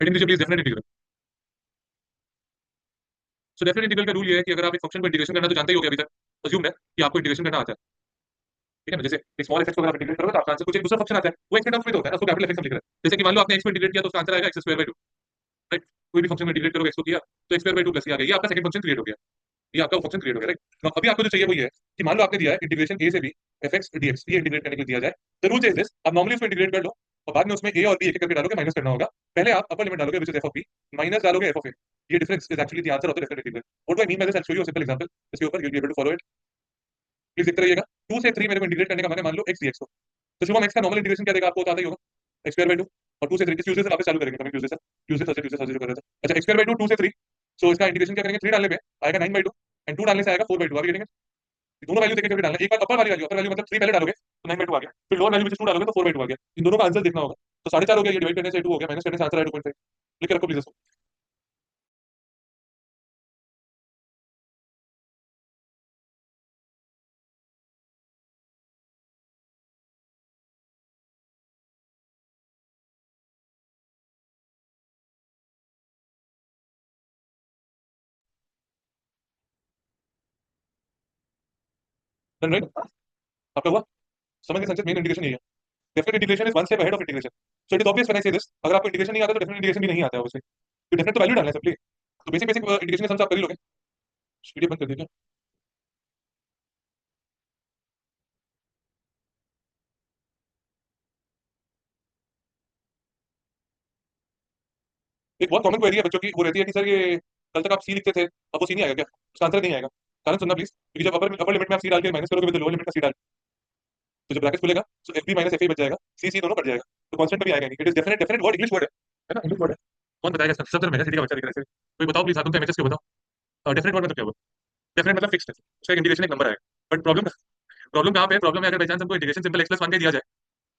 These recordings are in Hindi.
हेडिंग दीजिए please, definite integral. So definite integral का रूल ये है कि अगर आप एक फंक्शन को इंटीग्रेशन करना तो जानते ही होगे अभी तक, अज्यूम है कि आपको इंटीग्रेशन करना आता है। ठीक है ना, जैसे एक स्मॉल एक्स को अगर आप इंटीग्रेट करोगे तो आपका आंसर कुछ एक दूसरा फंक्शन आता है, वो एक्स के टर्म्स में तो होता है ना, उसको कैपिटल एक्स हम लिख रहे हैं। जैसे कि मान लो आपने एक्स को इंटीग्रेट किया तो उसका आंसर आएगा एक्स स्क्वायर बाय 2। राइट, कोई भी फंक्शन में इंटीग्रेट करोगे एक्स को किया तो एक्स स्क्वायर बाय 2 प्लस ये आ गया, ये आपका सेकंड फंक्शन क्रिएट हो गया, ये आपका फंक्शन क्रिएट हो गया। राइट, अभी आपको जो चाहिए वो ये है कि मान लो आपने दिया है इंटीग्रेशन ए से B F X D X, ये इंटीग्रेट करने के लिए दिया जाए। द रूल इज दिस, आप नॉर्मली उसको इंटीग्रेट कर लो और बाद में उसमें ए और बी एक एक करके डालोगे, माइनस करना होगा। पहले आप अपर लिमिट डालोगे which is F of B, minus डालोगे एफ ऑफ ए। ये difference is actually the answer of the definite integral. What do I mean by this, I will show you a simple example, इसके ऊपर you will be able to follow it. Please देखते रहिएगा। 2 से 3 मेरे को इंटीग्रेट करने का मन है, मान लो x dx को। तो शुभम x का नॉर्मल इंटीग्रेशन क्या देगा, आपको पता ही होगा, x स्क्वायर बाय 2। और 2 से 3 ट्यूसडे से वापस चालू करेंगे, कमिंग ट्यूसडे से, ट्यूसडे थर्सडे जो कर रहे थे। अच्छा, x स्क्वायर बाय 2 2 से 3, सो इसका इंटीग्रेशन क्या करेंगे, 3 डालने पे आएगा 9 बाय 2 एंड 2 डालने से आएगा 4 बाय 2। आप गेटिंग इट? दोनों वैल्यू देख के डालना, एक बार अपर वाली वैल्यू, अपर वैल्यू मतलब 3 पहले डालोगे तो 9 बाय 2 आ गया, फिर लोअर वैल्यू विच इज 2 डालोगे तो 4 बाय 2 आ गया। इन दोनों का आंसर देखना होगा। तो 4.5 हो गया, ये डिवाइड करने से 2 हो गया, माइनस करने से आंसर है 2.5। लिख के रखो प्लीज इसको। Done, right? आपका हुआ? समझ गए संचित, मेन इंटीग्रेशन यही है। Definite integration is one step ahead of integration. So it is obvious when I से दिस, अगर आपको इंटीग्रेशन नहीं आता तो डेफिनेट इंटीग्रेशन भी नहीं आता है ऑब्वियसली। तो डेफिनेट तो वैल्यू डालना है सिंपली। तो बेसिक बेसिक इंटीग्रेशन के सम्स आप कर ही लोगे। वीडियो बंद कर दीजिए। एक बहुत कॉमन क्वेरी है बच्चों की, वो रहती है कि सर ये कल तक आप सी लिखते थे, अब वो सी नहीं आएगा क्या? उसका आंसर नहीं आएगा। कारण सुनना प्लीज, क्योंकि जब अपर अपर लिमिट में आप सी डाल के माइनस करोगे विद लोअर लिमिट का सी डाल, तो जब ब्रैकेट खुलेगा तो F B minus F A बच जाएगा, सी सी दोनों कट जाएगा, तो कांस्टेंट में भी आएगा नहीं। It is definite, definite word, English word है ना, इंग्लिश वर्ड है। कौन बताएगा इसका? सब तरह मेगा सिटी का बच्चा दिख रहा है। कोई बताओ प्लीज, तुम तो एमएचएस के बताओ। डेफिनेट वर्ड मतलब क्या हुआ? डेफिनेट मतलब फिक्स्ड है, उसका एक इंटीग्रेशन एक नंबर आएगा। बट प्रॉब्लम, प्रॉब्लम कहाँ पे है? प्रॉब्लम है अगर बाई चांस हमको integration simple x plus one का दिया जाए।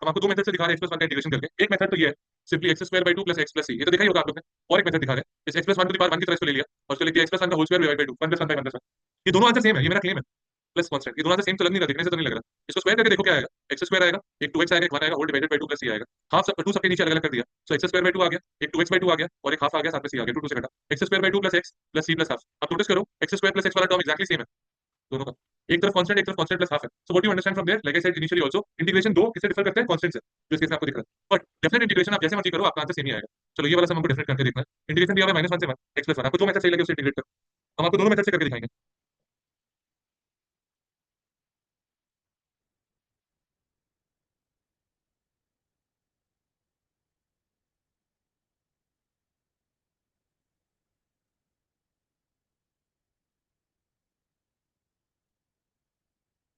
हम आपको दो मेथड से दिखा रहे हैं एक्स प्लस वन का इंटीग्रेशन करके। एक मेथड तो ये है simply x square by 2 plus x plus c, ये तो देखा ही होगा आप लोग ने। और एक मेथड दिखा रहे हैं इस X plus one to the power one की तरह इसको ले लिया और उसको लिख दिया एक्स प्लस वन का whole square divide by 2, 1 plus 1 by 1 plus 1। ये दोनों आंसर सेम है, ये मेरा क्लेम है। प्लस कांस्टेंट, ये दोनों आंसर सेम तो लग नहीं रहा, देखने से तो नहीं लग रहा। इसको स्क्वायर करके देखो क्या आएगा, एक्स स्क्वायर आएगा, एक 2x आएगा, एक 1 आएगा, होल डिवाइडेड बाई 2 प्लस सी आएगा। हाफ सब 2 सबके नीचे अलग अलग कर दिया, सो एक्स स्क्वायर बाई 2 आ गया, एक 2x बाई 2 आ गया और एक हाफ आ गया, साथ में सी आ गया, 2 2 से कटा। X square by 2 plus x plus C plus half. अब नोटिस करो एक्स स्क्वायर प्लस एक्स वाला टर्म एक्जैक्टली सेम है दोनों का। एक तरफ कांस्टेंट प्लस हाफ है। So what you understand from there, like I said initially also, integration दो किससे डिफर करते हैं, कांस्टेंट से, जो इस केस में आपको दिख रहा है। बट डेफिनेट इंटीग्रेशन आप जैसे मर्जी करो, आपका आंसर सेम ही आएगा। चलो ये वाला सम हमको डेफिनेट करके देखना है। इंटीग्रेशन दिया हुआ है -1 से 1 एक्स प्लस 1, आपको जो मेथड सही लगे उसे इंटीग्रेट करो। हम आपको दोनों मेथड से करके दिखाएंगे।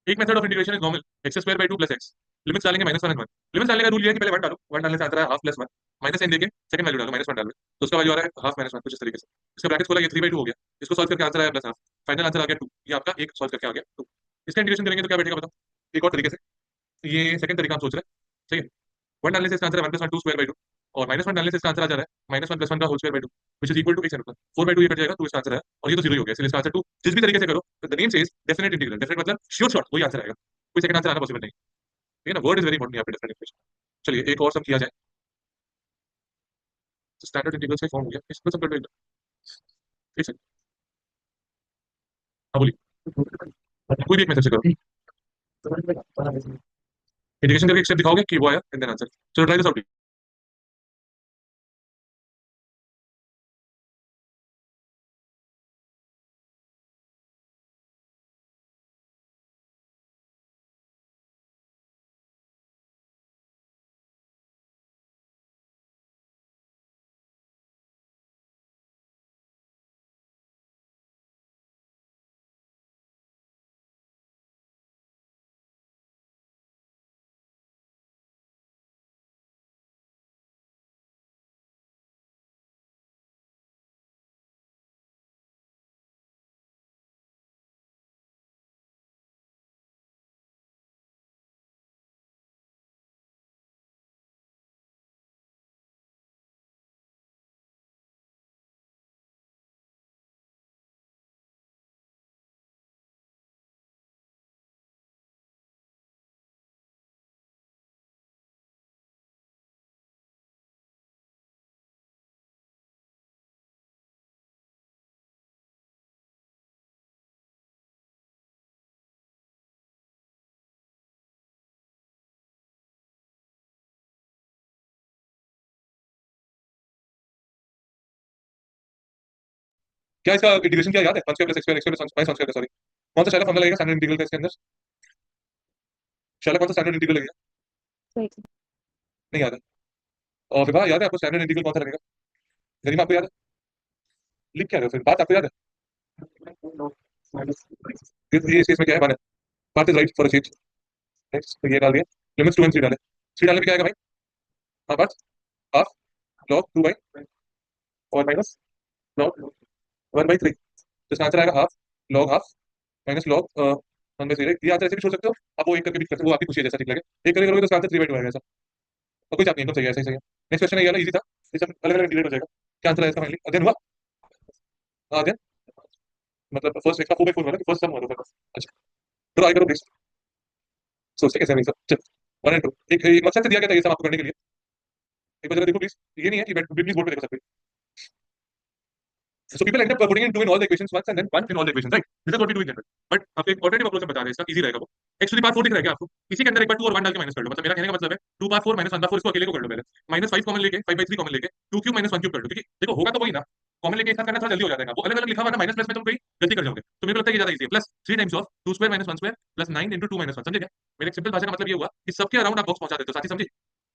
एक method of integration is normal, x square by 2 plus x. Limits डालेंगे -1 and 1। लिमिट्स डालने का रूल ये है कि पहले 1 डालो, 1 डालने से आंसर है हाफ प्लस 1, माइनस साइन देके सेकंड वैल्यू डालो, -1 डालो, तो उसका वैल्यू आ रहा है हाफ माइनस 1, कुछ इस तरीके से। इसका ब्रैकेट खोला, ये 3/2 हो गया, इसको सॉल्व करके आंसर आया प्लस हाफ, फाइनल आंसर आ गया 2। ये आपका एक सॉल्व करके आ गया 2। इसका इंटीग्रेशन करेंगे तो क्या बैठेगा बताओ, एक और तरीके से। ये सेकंड तरीका हम सोच रहे हैं, सही है। 1 डालने से इसका आंसर है 1 प्लस 1 2 स्क्वायर बाई 2, और -1 डालने से इसका आंसर आ जा रहा है -1 प्लस 1 का whole square by 2, which is equal to x, 4/2 ये कट जाएगा, 2 इसका आंसर है, और ये तो 0 ही हो गया, इसलिए इसका आंसर 2। जिस भी तरीके से करो, the name says definite integral, definite मतलब श्योर शॉट वही आंसर आएगा, कोई सेकंड आंसर आना पॉसिबल नहीं। ठीक है ना, वर्ड इज वेरी इंपॉर्टेंट यहाँ पे, डेफिनेट इंटीग्रेशन। चलिए एक और सम किया जाए। स्टैंडर्ड इंटीग्रल से फॉर्म हो गया, इसको सब कर दो। ठीक है, हाँ बोलिए, कोई भी एक मेथड से करो। इंटीग्रेशन करके एक स्टेप दिखाओगे कि वो आया एंड देन आंसर। चलो ट्राई दिस आउट। क्या इसका इंटीग्रेशन क्या याद है? One square plus x square minus one square, sorry. कौन सा शैला फॉर्मूला लगेगा स्टैंडर्ड इंटीग्रल का इसके अंदर? शैला कौन सा स्टैंडर्ड इंटीग्रल लगेगा? नहीं याद है? और विवाह याद है आपको स्टैंडर्ड इंटीग्रल कौन सा लगेगा? गरीमा आपको याद है? लिख क्या रहे हो फिर, बात आपको याद है? ये इस केस में क्या है, वन है। बात is right for a change. Next तो ये डाल दिया, लिमिट्स 2 एंड 3 डाले। 3 डालने पे क्या आएगा भाई? हाँ बात, हाफ लॉग 2 बाई और माइनस लॉग 1/3। तो इसका आंसर आएगा half log half minus log 1/3। ये आंसर ऐसे भी छोड़ सकते हो, आप वो एक करके भी कर सकते हो, वो आपकी खुशी है, जैसा ठीक लगे। एक करके करोगे तो इसका आंसर 3/2 आएगा ऐसा। और कोई बात नहीं, एकदम सही है, ऐसा ही सही है। नेक्स्ट क्वेश्चन है, ये वाला इजी था, ये सब अलग अलग इंटीग्रेट हो जाएगा। क्या आंसर है इसका फाइनली? अध्ययन हुआ? हाँ अध्ययन, मतलब फर्स्ट एक्स का 4/4 वाला कि फर्स्ट सम हुआ था? अच्छा, तो आगे करो प्लीज। सोचते कैसे नहीं सर, चल 1 and 2। एक मकसद से दिया गया था ये सब आपको करने के लिए। एक बार जरा देखो प्लीज, ये नहीं है कि प्लीज बोर्ड पे देखो सब। So people end up putting in 2 in all the equations once and then 1 in all the equations, right? This is what we do in general. But आपको एक alternative approach बता रहे हैं, इसका easy रहेगा वो। x to the power 4 दिख रहा है क्या आपको? इसी के अंदर एक बार 2 और 1 डाल के माइनस कर लो। मतलब मेरा कहने का मतलब है 2 power 4 minus 1 power 4, इसको अकेले को कर लो पहले। -5 कॉमन लेके 5/3 कॉमन लेके 2 क्यूब minus 1 क्यूब कर लो, क्योंकि देखो होगा तो वही ना। कॉमन लेके एक साथ करना थोड़ा जल्दी हो जाता है। वो अलग अलग लिखा हुआ ना माइनस प्लस में तुम कोई गलती कर जाओगे, तो मेरे को लगता है ये ज्यादा इजी है। Plus 3 times of 2 square minus 1 square plus 9 into 2 minus 1, समझे क्या? मेरे एक सिंपल भाषा का मतलब ये हुआ कि सबके अराउंड आप बॉक्स पहुंचा देते हो, साथी समझे?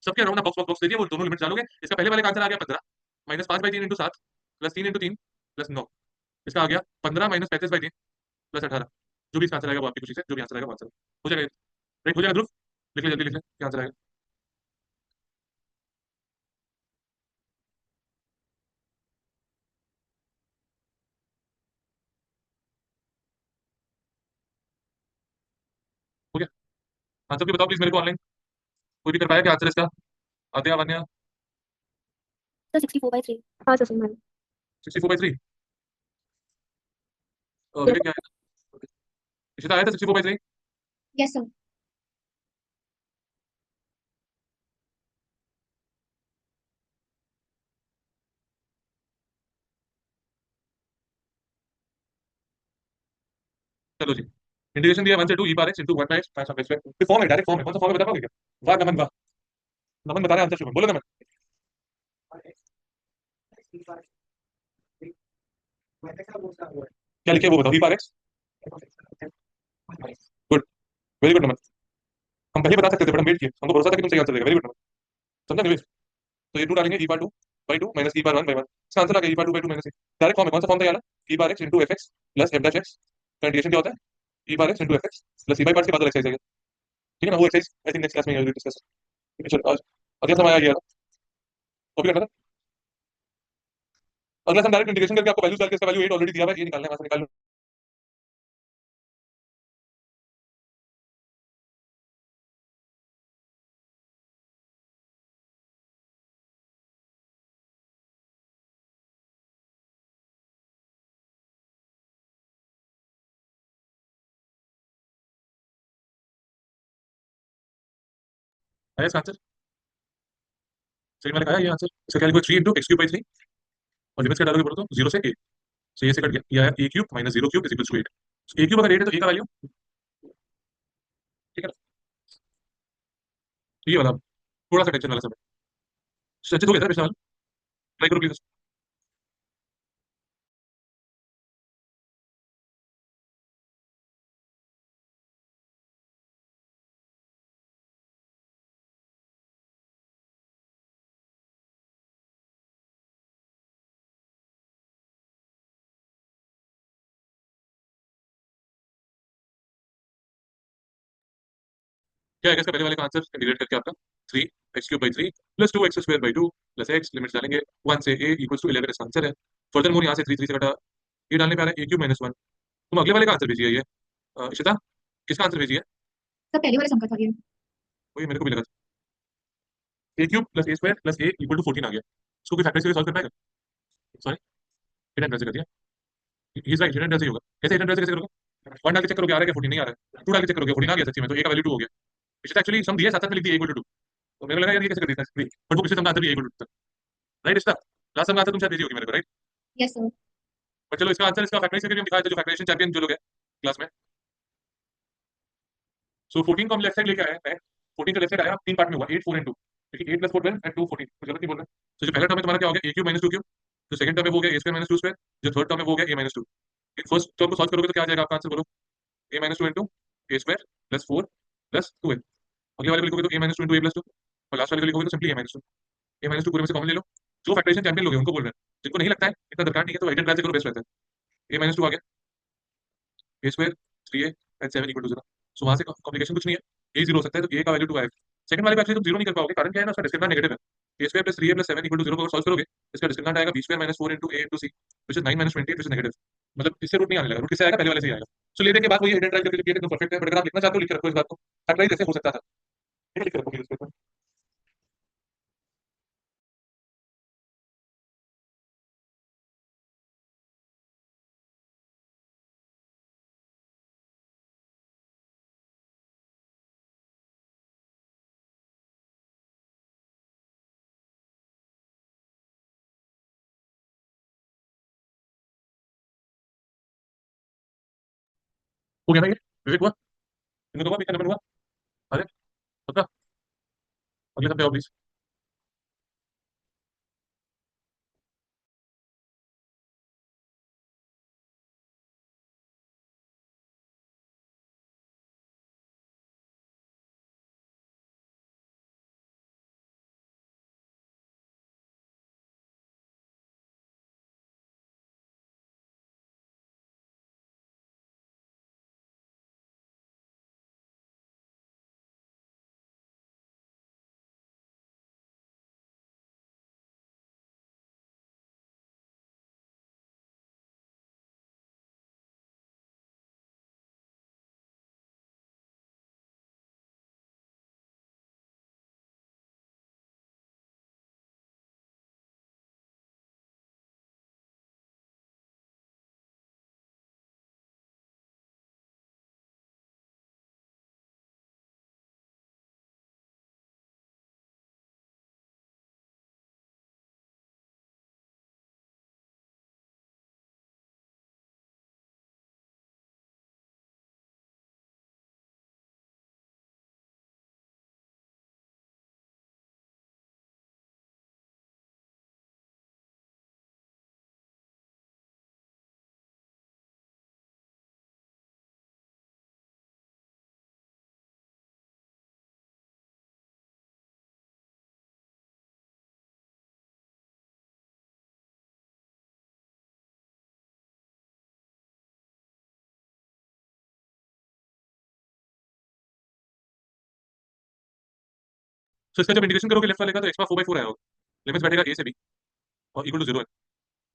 सबके अराउंड आप बॉक्स बॉक्स दे दिए, वो दोनों लिमिट डालोगे। इसका पहले वाले का आंसर आ गया 15 -5/3 into 7 प्लस 3 into 3 प्लस 9। इसका आ गया 15 -35/3 प्लस 18। जो भी इसका आंसर आएगा वो आपकी खुशी से, जो भी आंसर आएगा वो आंसर हो जाएगा। राइट हो जाएगा ध्रुव? लिख ले जल्दी, लिख ले क्या आंसर आएगा। हो गया? आंसर भी बताओ प्लीज मेरे को ऑनलाइन। कोई भी कर पाया क्या आंसर इसका? आद्या, वन्या? सर 64/3। हाँ सर सही मान। 64/3। विवेक क्या आया? इशिता आया था 64/3? Yes sir. चलो जी, इंटीग्रेशन दिया 1 से 2 e power x into 1 by x minus 1 by x square. Form है, डायरेक्ट फॉर्म है। कौन सा फॉर्म है बता पाओगे क्या? वाह नमन वाह। नमन बता रहे हैं आंसर, शुभ बोलो नमन। क्या लिखे वो बताओ, e power x। Good, very good Naman. हम पहले बता सकते थे बट हम वेट किए, हमको भरोसा था कि तुम सही आंसर देगा। वेरी गुड नमन। समझा निवेश? तो ये 2 डालेंगे e power 2 by 2 minus e power 1 by 1। इसका आंसर आ गया e power 2 by 2 minus e। Direct form है, कौन सा फॉर्म था ये वाला? e power x into fx plus f dash x। का इंटीग्रेशन क्या होता है? e power x into fx plus e by parts के बाद वाला एक्सरसाइज है, ठीक है ना? वो exercise I think next class में डिस्कस। ठीक है चलो, आज अगला समय आया ये वाला, कॉपी करना था। अगला सम डायरेक्ट इंटीग्रेशन करके आपको वैल्यूज डाल के, इसका वैल्यू 8 ऑलरेडी दिया हुआ है, ये निकालना है, वहां से निकाल लो। आया इसका आंसर? सही मैंने कहा ये आंसर। इसका क्या लिखो? 3 into x cube by 3 और लिमिट्स क्या डालोगे बोलो तो 0 से a। सो ये से कट गया, ये आया a cube minus 0 cube is equal to 8। a क्यूब अगर 8 है तो a का वैल्यू, ठीक है ना? तो ये वाला थोड़ा सा टेंशन वाला सब है। सच हो गया था पिछला वाला, ट्राई करो प्लीज। क्या है इसका पहले वाले का आंसर डिलीट करके आपका 3 x cube by 3 plus 2 x square by 2 plus x, limits डालेंगे 1 से a इक्वल्स टू 11, इसका आंसर है। फर्दर मोर यहाँ से 3 3 से कटा, ये डालने पे आ रहा है a क्यूब माइनस 1। तुम अगले वाले का आंसर भेजिए ये, इशिता किसका आंसर भेजिए? सर पहले वाले सम का था ये। वही मेरे को भी लगा था। a cube plus a square plus a equal to 14 आ गया। इसको कोई फैक्टर से सॉल्व कर पाएगा? सॉरी, हिडन से कर दिया। ही इज राइट, हिडन से ही होगा। कैसे हिडन से कैसे करोगे? 1 डाल के चेक करोगे आ रहा है कि 14 नहीं आ रहा है, 2 डाल के चेक करोगे 14 आ गया सच्ची में, तो a का वैल्यू 2 हो गया। इशिता एक्चुअली सम दिया, साथ साथ में लिख दिया इक्वल टू 2। तो मेरे को लगा यार ये कैसे कर देता है, बट वो पिछले सम का आंसर भी equal to 2। Right Ishita? Last sum का आंसर तुम शायद भेजी होगी मेरे को, राइट? Yes sir. बट चलो इसका आंसर, इसका फैक्टराइज करके भी हम दिखाए थे, जो फैक्टराइजेशन चैंपियन जो लोग हैं क्लास में। सो 14 को हम लेफ्ट साइड लेके आए हैं। 14 का लेफ्ट साइड आया, 3 पार्ट में हुआ, 8 4 एंड 2, क्योंकि 8 + 4 12 एंड 2 14, तो जरूरत नहीं बोल रहे। तो जो पहला टर्म है तुम्हारा क्या हो गया? a क्यूब माइनस 2 क्यूब जो सेकंड टर्म में वो हो गया a square minus two square, जो थर्ड टर्म में वो हो गया a minus two. First term को सॉल्व करोगे तो क्या आ जाएगा आपका आंसर बोलो? A minus two into a square plus four plus two a. अगले वाले को लिखोगे तो a minus two into a plus two, और लास्ट वाले को लिखोगे तो simply A minus two. A minus to पूरे में से कॉमन ले लो। जो फैक्टराइजेशन चैंपियन लोग हैं उनको बोल रहे हैं, जिनको नहीं लगता है इतना दरकार नहीं है तो राइट हैंड ट्राई से करो, बेस्ट रहता है। ए माइनस टू आ गया, a square three a and seven equal to zero. So वहां से कॉम्प्लिकेशन कुछ नहीं है, ए जीरो हो सकता है तो ए का वैल्यू टू आएगा। सेकंड वाले पे एक्चुअली तुम जीरो नहीं कर पाओगे, कारण क्या है ना, उसका डिस्क्रिमिनेंट नेगेटिव है। A square plus three a plus seven equal to zero को अगर सॉल्व करोगे, इसका डिस्क्रिमिनेंट आएगा b square minus four into a into c which is nine minus twenty which is negative. मतलब इससे रूट नहीं आने लगा, रूट किससे आएगा? पहले वाले से ही आएगा। सो लेने के बाद वही हिडन ट्राई करके लिखिए, एकदम परफेक्ट है। बट अगर आप लिखना चाहते हो लिख के रखो इस बात को, फैक्टराइज ऐसे हो सकता था, ठीक है, लिख के रखो प्लीज इस पेपर। हो गया ना ये? विवेक हुआ? इनमें तो हुआ, बीच का नंबर हुआ? अरे पक्का? अगले सब पे आओ प्लीज। सो इसका जब इंटीग्रेशन करोगे लेफ्ट वाले का तो x power four by four आएगा, लिमिट्स बैठेगा ए से बी और इक्वल टू जीरो है।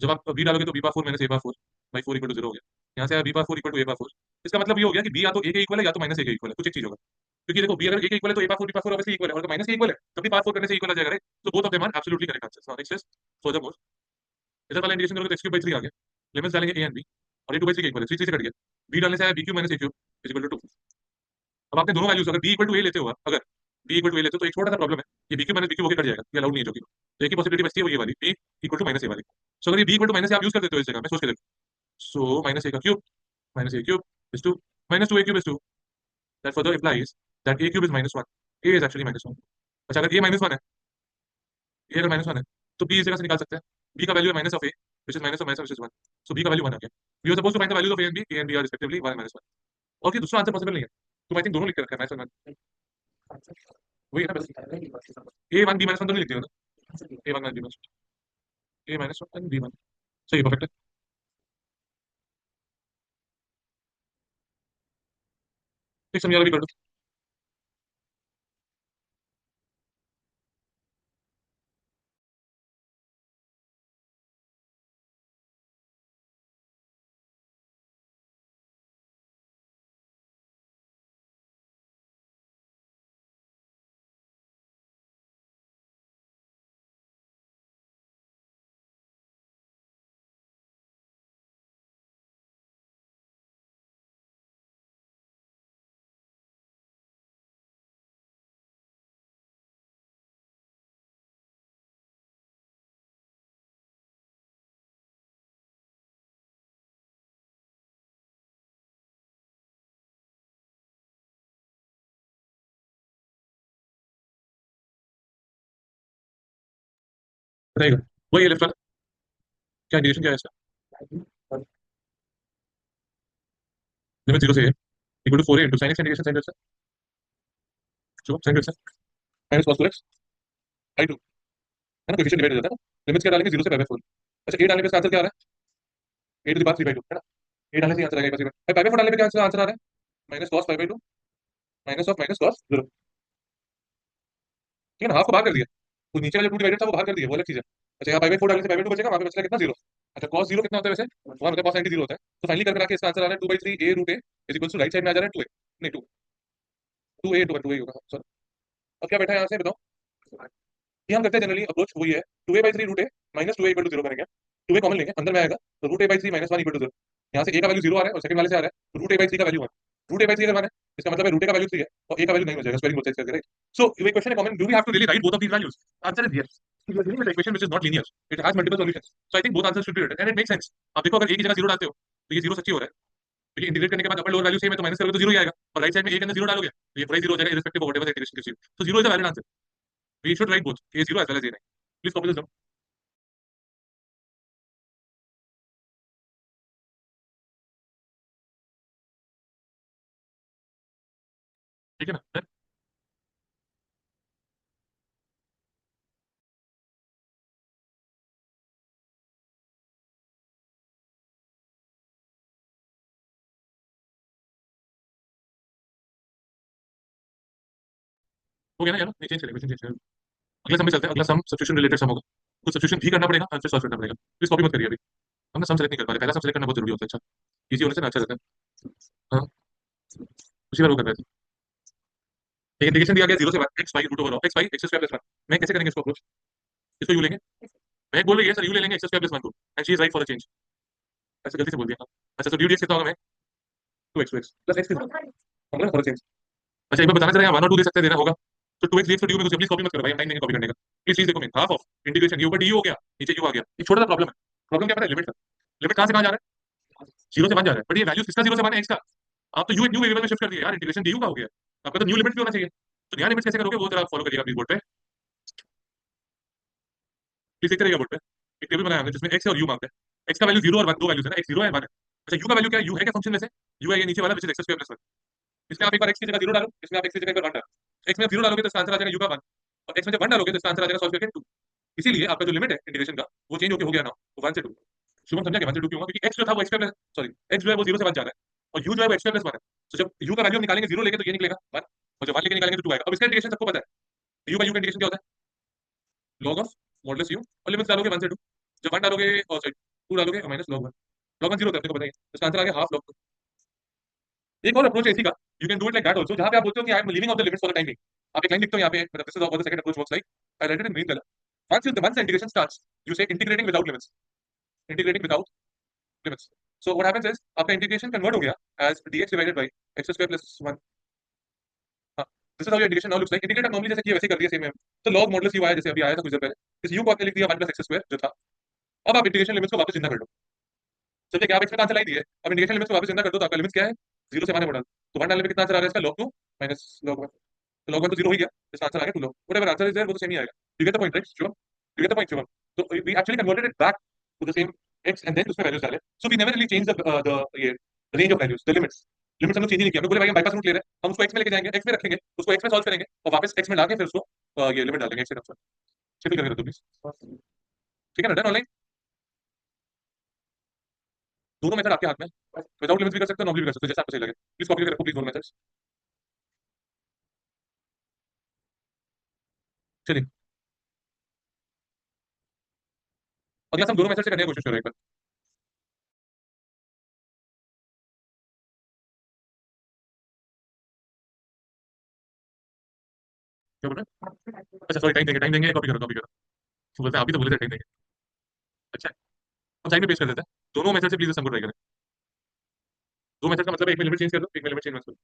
जब आप बी डालोगे तो B power four minus A power four by four equal to zero हो गया। यहाँ से आया B power four equal to A power four. इसका मतलब ये हो गया कि बी या तो ए के इक्वल है या तो माइनस ए के इक्वल है, कुछ एक चीज होगा। क्योंकि देखो बी अगर ए के इक्वल है तो a power four b power four obviously equal है, और अगर माइनस ए इक्वल है तो बी पावर फोर करने से इक्वल आ जाएगा, राइट? तो both of them are absolutely correct answers. Now next is furthermore, इधर वाला इंटीग्रेशन करोगे तो एक्स क्यूब बाई थ्री आ गया, लिमिट्स डालेंगे ए एंड बी, और ये टू बाई थ्री के इक्वल है, थ्री थ्री से कट गया। बी डालने से आया B cube minus A cube is equal to two. अब आपने दोनों वैल्यूज अगर बी इक्वल टू ए लेते हो, अगर बी इक्वल टू ए लेते हो तो एक छोटा सा प्रॉब्लम है, ये B cube minus B cube होकर कट जाएगा, ये अलाउड नहीं है जो कि। तो एक ही पॉसिबिलिटी बचती है वो ये वाली, बी इक्वल टू माइनस ए वाली। सो अगर ये बी इक्वल टू माइनस आप यूज कर देते हो इस जगह में, सोच के देखो। सो माइनस ए का cube minus A cube is two minus two A cube is two, that further implies that a cube is minus one, a is actually minus one. अच्छा अगर a माइनस वन है, a अगर माइनस वन है तो b इस जगह से निकाल सकते हैं। b का वैल्यू है minus of a which is minus of minus which is one. So b का वैल्यू वन आ गया। we are supposed to find the values of a and b are respectively one minus one. और फिर दूसरा आंसर पॉसिबल नहीं है, तुम आई थिंक दोनों लिख के रखा है माइनस वन। वही है ना, बस a one b minus one दोनों लिख दिया ना, a one minus b minus a minus one b one. सही, परफेक्ट है। एक समझा भी कर दो। बताइएगा, वही है लेफ्ट वाला। क्या इंडिकेशन क्या है इसका? लिमिट जीरो से है equal to 4a into sine x indication sine x जो sine x minus cos 2x आई टू है ना, कोएफिशिएंट डिवाइड हो जाता है ना, लिमिट्स क्या डालेंगे 0 से पाई बाय 4। अच्छा ए डालने पे इसका आंसर क्या आ रहा है, ए टू द पावर 3/2 है ना, ए डालने से आंसर आएगा बस पाई बाय 4 डालने पे क्या आंसर आ रहा है, minus cos pi by 2 minus of minus cos 0, ठीक है ना, हाफ को बाहर कर दिया, तो नीचे वाला 2 डिवाइडेड था वो बाहर कर दिया, वो अलग चीज है। अच्छा यहाँ पाई बाय 4 डालने से पाई बाय 2 बचेगा, वहां पे बचेगा कितना 0। अच्छा cos 0 कितना होता है वैसे 1 होता है, cos 90 0 होता है, तो फाइनली कर के इसका आंसर आ रहा है 2/3 a root a is equal to right side में आ जा रहा है 2a, नहीं 2 2a 2a होगा सर। अब क्या बैठा है यहाँ से बताओ, ये हम करते हैं जनरली अप्रोच वही है, 2a/3 root A minus 2a equal to 0 करेंगे, 2a कॉमन लेंगे अंदर में आएगा, तो root a/3 minus 1 equal to 0, यहाँ से a का वैल्यू 0 आ रहा है और सेकंड वाले से आ रहा है, तो रूट a/3 का वैल्यू 1, रूट a/3 अगर 1 है इसका मतलब है रूट a का वैल्यू 3 है और a का वैल्यू नहीं हो जाएगा, स्क्वायरिंग बोथ साइड्स करके, राइट। सो ये क्वेश्चन है common, do we have to really write both of these values, answer is yes, you are dealing with equation which is not linear, it has multiple solutions, so I think both answers should be written and it makes sense. आप देखो अगर a की जगह 0 डालते हो तो ये 0 सच्ची हो रहा है, क्योंकि इंटीग्रेट करने के बाद अपर लोअर वैल्यू सेम है तो माइनस करोगे तो 0 ही आएगा, और राइट साइड में a के अंदर 0 डालोगे तो ये पूरा 0 हो जाएगा irrespective of whatever the integration gives you, so 0 is a valid answer, we should write both a 0 as well as a9, please copy this down, ठीक है ना। हो गया ना यार, नहीं चेंज करेंगे, चेंज करेंगे, अगले सम में चलते हैं, अगला सम सब्स्टिट्यूशन रिलेटेड सम होगा, कुछ सब्स्टिट्यूशन भी करना पड़ेगा और फिर सॉल्व करना पड़ेगा, प्लीज कॉपी मत करिए अभी, हम ना सम सेलेक्ट नहीं कर पा रहे, पहला सम सेलेक्ट करना बहुत जरूरी होता है, अच्छा इजी होने से ना अच्छा रहता है। हाँ उसी बार वो कर रहे थे, एक इंडिकेशन दिया गया 0 से 1 x y root over x y x square plus 1, मैं कैसे करेंगे इसको अप्रोच, इसको यू लेंगे, मैं बोल रही है सर यू ले लेंगे x स्क्वायर प्लस 1 को, and she is right for a change, ऐसे गलती से बोल दिया, अच्छा तो ड्यू dx कितना होगा, मैं 2x प्लस x होगा फॉर अ चेंज, अच्छा एक बार बताना जरा, यहाँ 1 और 2 दे सकते हैं, देना होगा, तो 2x dx तो ड्यू में कुछ, प्लीज कॉपी मत करो भाई, हम टाइम देंगे कॉपी करने का, प्लीज चीज देखो, मैं हाफ ऑफ इंटीग्रेशन ये ऊपर du हो गया नीचे u आ गया, एक छोटा सा प्रॉब्लम है, प्रॉब्लम क्या पता है, लिमिट का, लिमिट कहां से कहां जा रहा है, 0 से 1 जा रहा है, बट ये वैल्यू किसका 0 से 1 है, x का, आप तो u एक न्यू वेरिएबल में शिफ्ट कर दिए यार, इंटीग्रेशन du का हो गया, आपका तो न्यू लिमिट भी होना चाहिए, तो नया लिमिट कैसे करोगे वो जरा फॉलो करिएगा प्लीज बोर्ड पे, प्लीज देखते रहिएगा बोर्ड पे, एक टेबल बनाया हमने जिसमें x और u मांगते हैं, x का वैल्यू 0 और 1 दो वैल्यूज है ना, x 0 है 1 है, अच्छा u का वैल्यू क्या है, u है क्या फंक्शन में से, u है ये नीचे वाला which is x square plus 1, इसमें आप एक बार x की जगह 0 डालो, इसमें आप x की जगह एक बार 1 डालो, x में 0 डालोगे तो इसका आंसर आ जाएगा u का 1, और x में जब 1 डालोगे तो इसका आंसर आ जाएगा सॉल्व करके 2, इसीलिए आपका जो लिमिट है इंटीग्रेशन का वो चेंज होके हो गया ना, वो 1 से 2, शुभम समझा कि 1 से 2 क्यों हुआ, क्योंकि x जो था वो x प्लस सॉरी x जो है वो 0 से 1 जा रहा है और u जो है वो x प्लस 1 है, तो जब u का वैल्यू हम निकालेंगे 0 लेके तो ये निकलेगा 1, और जब 1 लेके निकालेंगे तो 2 आएगा, अब इसका इंटीग्रेशन सबको पता है, u का इंटीग्रेशन क्या होता है, log ऑफ मॉडुलस u, और लिमिट्स डालोगे 1 से 2, जब 1 डालोगे और सॉरी 2 डालोगे माइनस log 1, log 1 0 होता है अपने को पता ही है, इसका आंसर आ गया हाफ log, एक और अप्रोच है इसी का, you can do it like that also, जहां पे आप बोलते हो कि I am living of the limits for the time being, आप एक लाइन लिखते हो यहाँ पे, मतलब this is how the second approach works like, I right it in green colour, once the integration starts you say integrating without limits, integrating without limits, so what happens is आपका integration convert हो गया as dx divided by x square plus 1, हाँ this is how your integration now looks like, integrator normally जैसे किया वैसे कर दिया सेम है, तो log मॉडुलस u आया जैसे अभी आया था कुछ देर पहले, इस u को आपने लिख दिया 1 plus x square जो था, अब आप इंटीग्रेशन लिमिट्स को वापस जिंदा कर दो, चलिए क्या आप इसमें आंसर लाई दिए, अब इंटीग्रेशन लिमिट्स को वापस जिंदा कर दो तो आपका लिमिट्स क्या है 0 से 1 है मॉडल, तो 1 डालने पे कितना आंसर आ रहा है इसका log 2 माइनस log 1, तो log 1 तो 0 हो गया, इसका आंसर आ गया 2 log, whatever answer is there वो तो सेम ही आएगा, you get the point right Shubham, you get the point Shubham, तो we actually converted it back to the same x and then उसमें वैल्यूज डाले, so we never really change the ये range of values the limits, limits हम लोग चेंज ही नहीं किया, हम लोग बोले भाई हम बाईपास रूट ले रहे हैं, हम उसको x में लेके जाएंगे, x में रखेंगे, उसको x में सॉल्व करेंगे और वापस x में लाके फिर उसको ये लिमिट डालेंगे x के टर्म्स में, सिंपल करके दो प्लीज, ठीक है ना, डन ऑनलाइन, दोनों मेथड आपके हाथ में, विदाउट लिमिट्स भी कर सकते हो, नॉर्मली भी कर सकते हो, जैसा आपको सही लगे, प्लीज कॉपी करके रखो प्लीज दोनों मेथड्स, चलिए अगला हम दोनों मेथड से करने की कोशिश करें एक बार, क्या बोल रहे हैं, अच्छा सॉरी टाइम देंगे, कॉपी करो, तो बोलते हैं आप भी तो बोले थे टाइम देंगे, अच्छा हम साइड में पेश कर देते हैं, दोनों मेथड से प्लीज हमको ट्राई करें, दो मेथड का मतलब है एक में लिमिट चेंज कर दो, एक में लिमिट चेंज मत करो,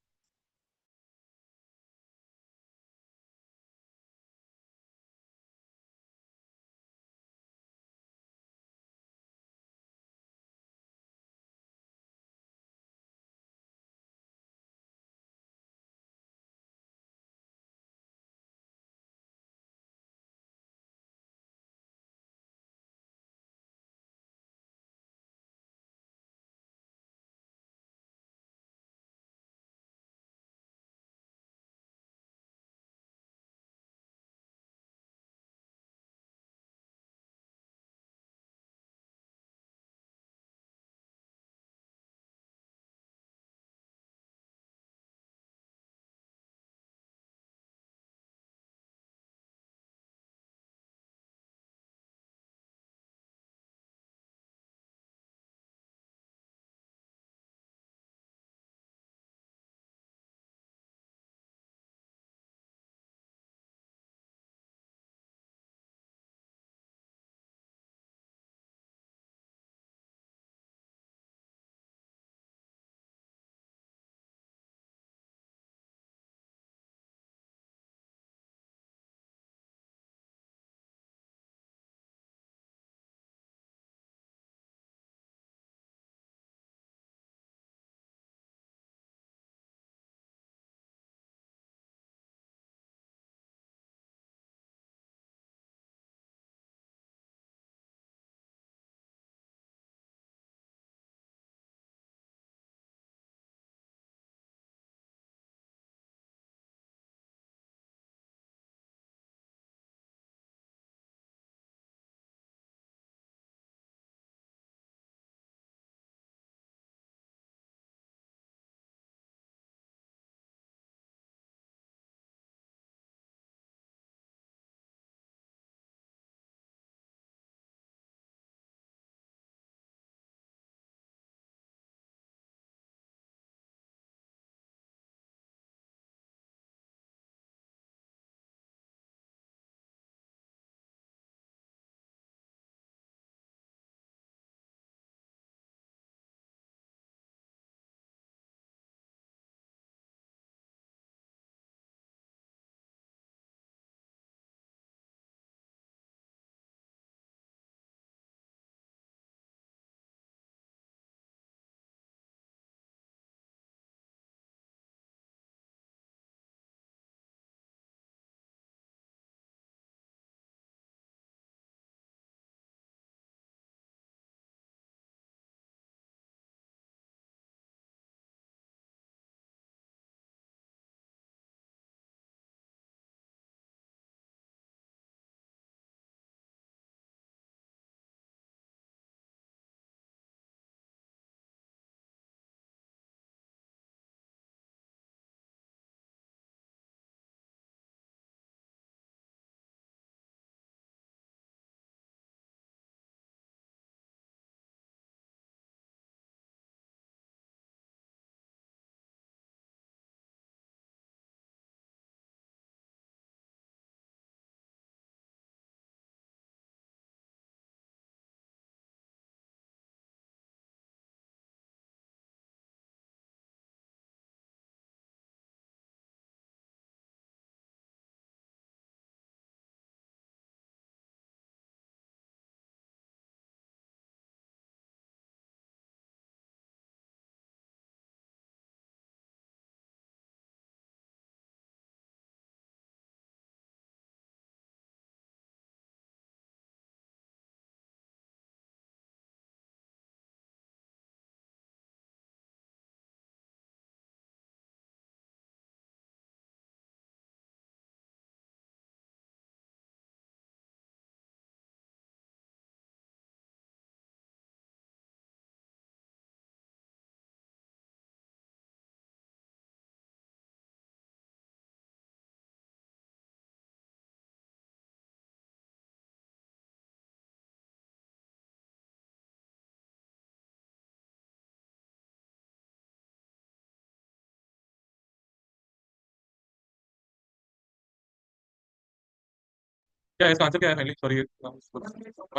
क्या है इसका आंसर, क्या है फाइनली, सॉरी,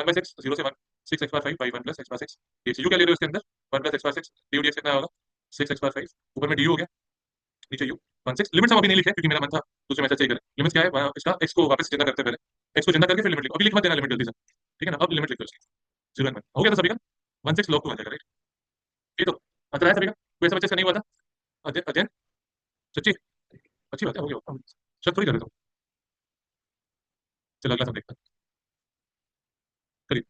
1/6, 0 से 1, 6 x/5 by 1 + x/6। यू क्या ले रहे हो इसके अंदर, 1 + x/6, डी डी एक्स कितना होगा, 6 x/5, ऊपर में डी हो गया, नीचे यू, 1/6। लिमिट्स हम अभी नहीं लिखे क्योंकि मेरा मन था दूसरे मैसेज चाहिए करें। लिमिट्स क्या है, इसका एक्स को वापस जिंदा करते हैं पहले, एक्स को जिंदा करके फिर लिमिट लिखो, अभी लिख मत देना लिमिट जल्दी से, ठीक है ना, अब लिमिट लिख दो इसकी, 0 हो गया था सभी का, 1/6 log 2 आ जाएगा, राइट। ये तो अंतर है सभी का, कोई ऐसा बच्चे का नहीं हुआ था, अध्ययन अध्ययन, सच्ची, अच्छी बात है, हो गया, शक थोड़ी कर रहे तुम। चलो अगला सब देखते हैं, करिए।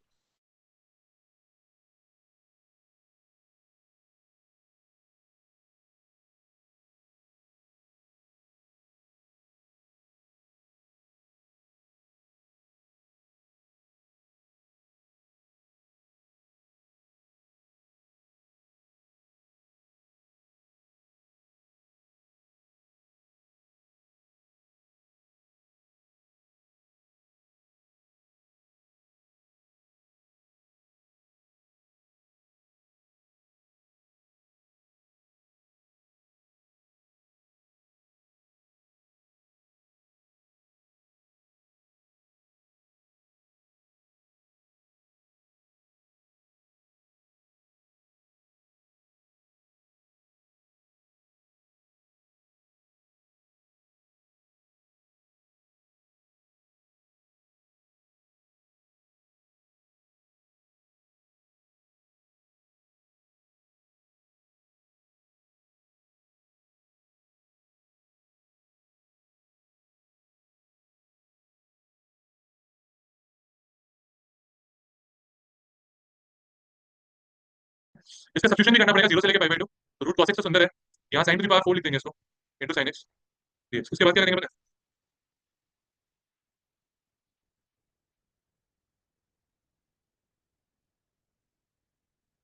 इसका सब्स्टिट्यूशन भी करना पड़ेगा, 0 से लेके 5/2, रूट cos x तो सुंदर है, यहाँ sin टू द पावर 4 लिख देंगे इसको, इनटू sin x dx। उसके बाद क्या करेंगे पता है,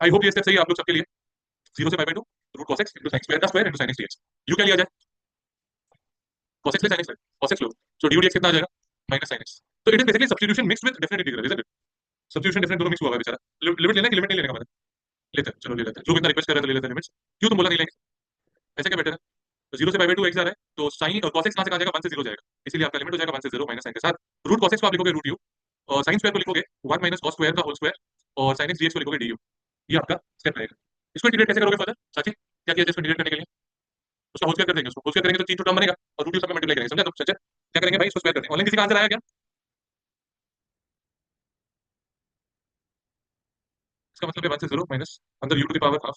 आई होप ये स्टेप सही है आप लोग सबके लिए, 0 से 5/2, root cos x into sin square का square into sin x dx। U क्या लिया जाए, cos x ले sin x, cos x लो, सो डी dx कितना आ जाएगा, माइनस sin x। तो it is basically substitution mixed with definite integral, isn't it, substitution different दोनों मिक्स हुआ है बेचारा। लिमिट लेना है कि लिमिट नहीं लेने का मतलब, लेते हैं, चलो ले लेते हैं, जो इतना रिक्वेस्ट कर रहे हैं तो ले लेते हैं लिमिट्स, क्यों तुम बोला नहीं लेंगे, ऐसे क्या बेटर है। तो 0 से 5/2 एक्स आ रहा है, तो साइन और cos x कहाँ से कहाँ जाएगा, 1 से 0 जाएगा, इसीलिए आपका लिमिट हो जाएगा 1 से 0 माइनस साइन के साथ, रूट cos x को आप लिखोगे रूट यू, और साइन स्क्वायर को लिखोगे 1 माइनस cos स्क्वायर का होल स्क्वायर, और साइन x dx को लिखोगे डी यू। ये आपका स्टेप रहेगा। इसको इंटीग्रेट कैसे करोगे फर्दर, साथी क्या किया जाए इसको इंटीग्रेट करने के लिए, उसका होल स्क्वायर कर देंगे, उसको होल स्क्वायर करेंगे तो 3 टर्म बनेगा, और रूट यू सब में मल्टीप्लाई करेंगे, समझा तुम सच्चे, क्या करेंगे भाई, इसको स्क्वायर करते हैं। ऑनलाइन किसी का आंसर आया क्या, इसका मतलब है 1 से 0 माइनस अंदर U to the power half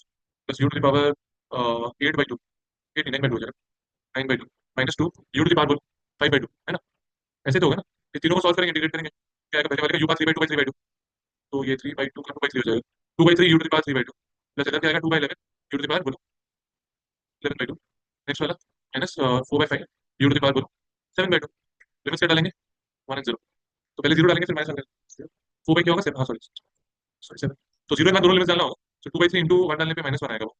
plus U to the power 8/2, 89/2 हो जाएगा, 9/2 minus 2 U to the power 5/2, है ना, ऐसे तो होगा ना। ये तीनों को सॉल्व करेंगे, इंटीग्रेट करेंगे, क्या आएगा पहले वाले का, यू पावर 3/2 तो ये 3/2 का 2/3 हो जाएगा, 2/3 U to the power 3/2 plus इधर क्या आएगा 2/11 यू टू द पावर बोलो 11/2, नेक्स्ट वाला minus 4/5 U to the power बोलो 7/2। लिमिट्स क्या डालेंगे, 1 और 0, तो पहले 0 डालेंगे फिर माइनस 1, 4 क्या होगा 7, हाँ सॉरी सॉरी 7, तो 0 में दोनों लिमिट्स डालना होगा, तो 2/3 इंटू 1 डालने पे -1 आएगा वो,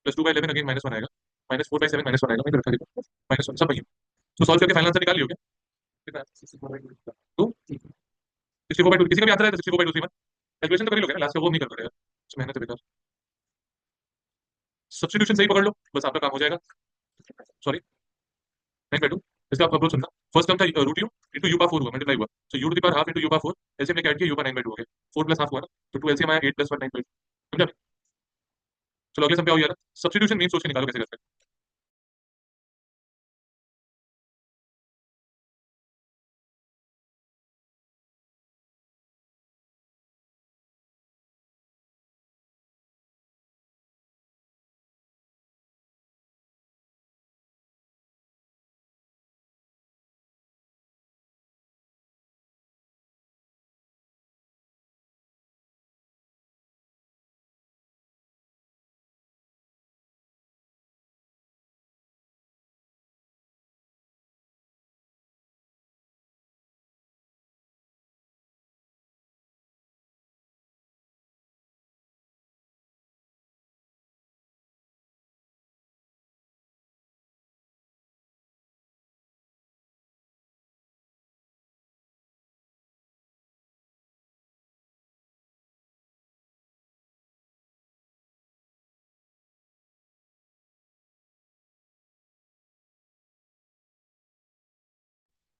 प्लस 2/11 अगेन -1 आएगा, माइनस 4/7 -1 आएगा, वहीं पे रखा देखो, -1 सब वही है। तो सॉल्व करके फाइनल आंसर निकाल लियो क्या, कितना है 64/2, 64/2 किसी का भी आंसर है तो 64/2 सी कैलकुलेशन तो कर ही लोगे ना, लास्ट का वो नहीं कर पड़ेगा, उसमें मेहनत है बेकार। सब्स्टिट्यूशन सही पकड़ लो, बस आपका काम हो जाएगा, सॉरी 9/2। इसका आप अप्रोच सुनना, फर्स्ट टर्म था root U into U power 4 हुआ, मल्टीप्लाई हुआ, so U to the power half into U power 4, LCM लेके ऐड किया, यू पावर 9/2 हो गया, 4 प्लस हाफ हुआ ना, तो 2 एलसीएम आया 8 + 1 9/2, समझा। चलो अगले सम पे आओ यार, सब्स्टिट्यूशन मीन सोच के निकालो कैसे करते हैं।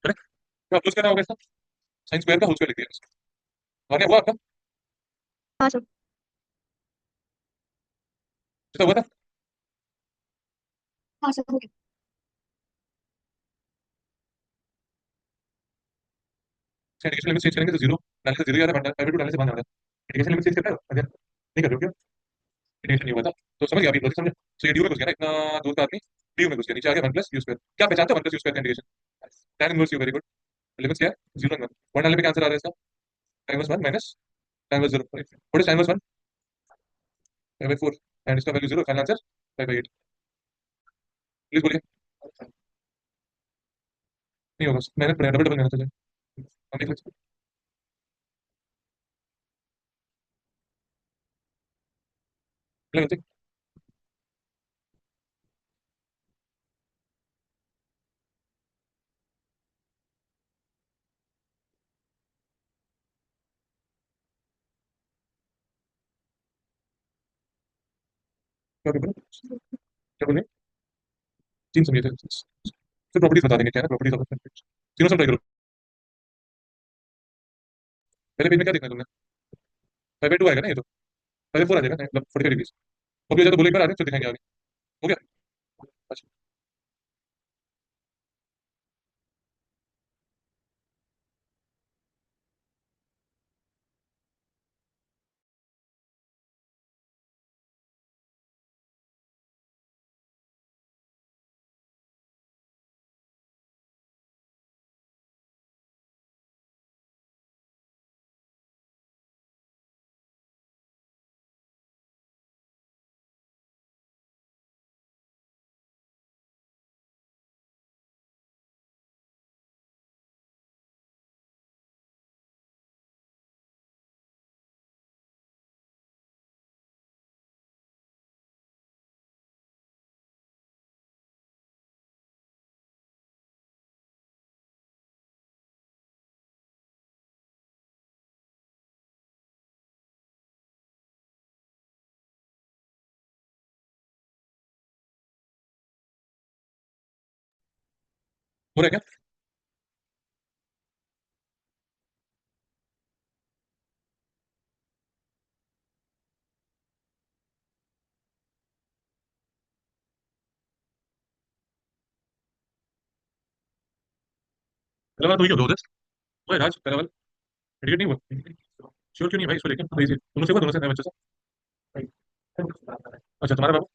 करेक्ट, क्या अप्रोच करना होगा इसका, साइन स्क्वायर का होल स्क्वायर लिख दिया। आ गया हुआ आपका? हाँ सर। कितना हुआ था? हाँ सर हो गया। इंटीग्रेशन लिमिट चेंज करेंगे तो जीरो डालने से जीरो याद है, पाई बाई टू डालने से वन आ रहा है। इंटीग्रेशन लिमिट चेंज करता है अगर नहीं कर रहे हो क्या? इंटीग्रेशन नहीं हुआ था तो समझ गया अभी लॉजिक समझे। तो ये डी में घुस गया ना इतना दूर का आदमी, डी में घुस गया, नीचे आ गया वन प्लस यू स्क्वायर। क्या पहचानते हो वन प्लस यू स्क्वायर का integration? tan inverse you, very good. Limits क्या है? Zero one. वन डालने पे क्या आंसर आ रहा है इसका? tan inverse one minus tan inverse zero. What is tan inverse one? Pi by four. And इसका value zero, final answer pi by eight. Please बोलिए। नहीं होगा, मेहनत पड़ेगा, डबल डबल मेहनत हो जाए। हम देख लेते हैं। क्या पेपर? क्या बोले? तीन समझे थे फिर प्रॉपर्टीज बता देंगे क्या है प्रॉपर्टीज ऑफ तीनों सब ट्राई करो। पहले पेज में क्या देखना है तुमने? फाइव बाई टू आएगा ना ये तो, फाइव बाई फोर आ जाएगा मतलब 45 डिग्री। कॉपी हो जाए तो बोलो एक बार, आ रहे हैं फिर दिखाएंगे आगे। हो गया? अच्छा। हो रहा है क्या? पहला वाला तो ही होगा उधर। ओए राज, पहला वाला टिकट नहीं हुआ? श्योर क्यों नहीं भाई इसको लेके? भाई दोनों से हुआ, दोनों से नए बच्चों से। अच्छा तुम्हारा बाबू,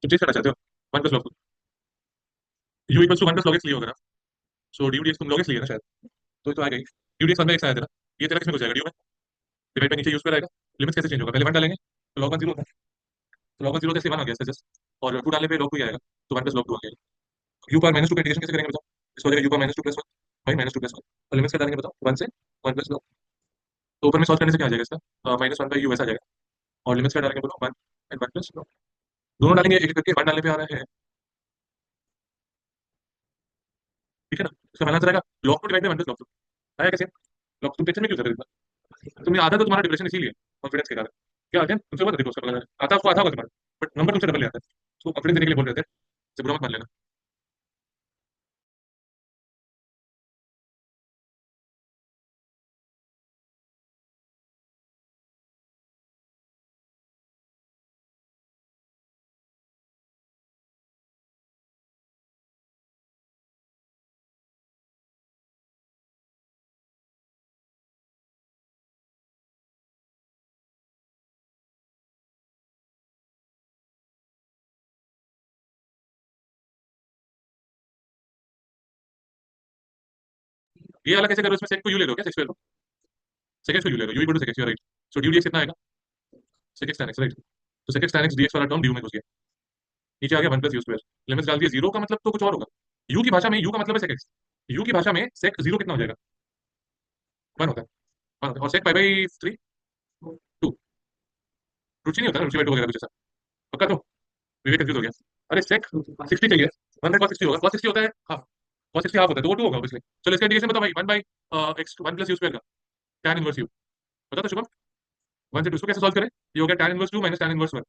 तुम चेंज करना चाहते हो one plus log, U equals to one plus log X लिए होगा ना? सो डी एक्स तुम लॉग एक्स लिए ना शायद, तो ये तो आ गई। D X one by X आया तेरा, ये तेरा किसमें हो जाएगा? डी में डिवाइड पे नीचे यूज पर आएगा। लिमिट्स कैसे चेंज होगा? पहले वन डालेंगे तो लॉग वन जीरो होता है, तो लॉग वन जीरो जैसे वन आ गया इसका जस्ट, और टू डालने पे लॉग टू ही आएगा, तो वन प्लस लॉग टू आ गया। यू पावर माइनस टू का इंटीग्रेशन कैसे करेंगे बताओ? इसको हो जाएगा you power minus two plus one भाई, माइनस टू प्लस वन। और लिमिट्स क्या डालेंगे बताओ? वन से वन प्लस लॉग। तो ऊपर में सॉल्व करने से क्या आ जाएगा इसका? माइनस वन बाई यू ऐसा आ जाएगा। और लिमिट्स क्या डालेंगे बोलो? One and one plus log. दोनों डालेंगे एक एक करके, वन डालने पे आ रहा है, ठीक है ना? इसका फाइनल आंसर आएगा log to divide by one plus log to. आया कैसे? लॉग तुम टेंशन में क्यों कर रहे हो? तुम्हें आता तो तुम्हारा डिप्रेशन इसीलिए, कॉन्फिडेंस के कारण। क्या आता है तुमसे? बात देखो उसका पता आता, आपको आता होगा तुम्हारा, बट नंबर तुमसे डबल ले आता है। तो कॉन्फिडेंस देने के लिए बोल रहे थे, इसे बुरा मत मान लेना। ये वाला कैसे करो? इसमें सेक को यू ले लो क्या? सेक स्क्वायर को सेक को यू ले लो, u equal to sec x, right? So du dx कितना आएगा? Sec x tan x, right? तो sec x tan x dx वाला टर्म ड्यू में घुस गया, नीचे आ गया one plus u square. Limits डाल दिए जीरो का मतलब तो कुछ और होगा। यू की भाषा में, यू का मतलब है सेक एक्स, यू की भाषा में सेक जीरो कितना हो जाएगा? वन होता है। वन होता है। और सेक पाई बाई थ्री टू। रुचि नहीं होता ना, रुचि बाई टू वगैरह कुछ ऐसा, पक्का तो? विवेक कंफ्यूज हो गया। अरे सेक 60 चाहिए, वन बाई कॉस 60 होगा, कॉस 60 होता है हाफ, कॉस 60 हाफ होता है तो वो टू होगा ऑब्वियसली। चलो इसका इंटीग्रेशन बताओ भाई, one by x one plus u square का tan इनवर्स यू, बता तो शुभम। वन से टू, इसको कैसे सॉल्व करें? ये हो गया tan inverse two minus tan inverse one,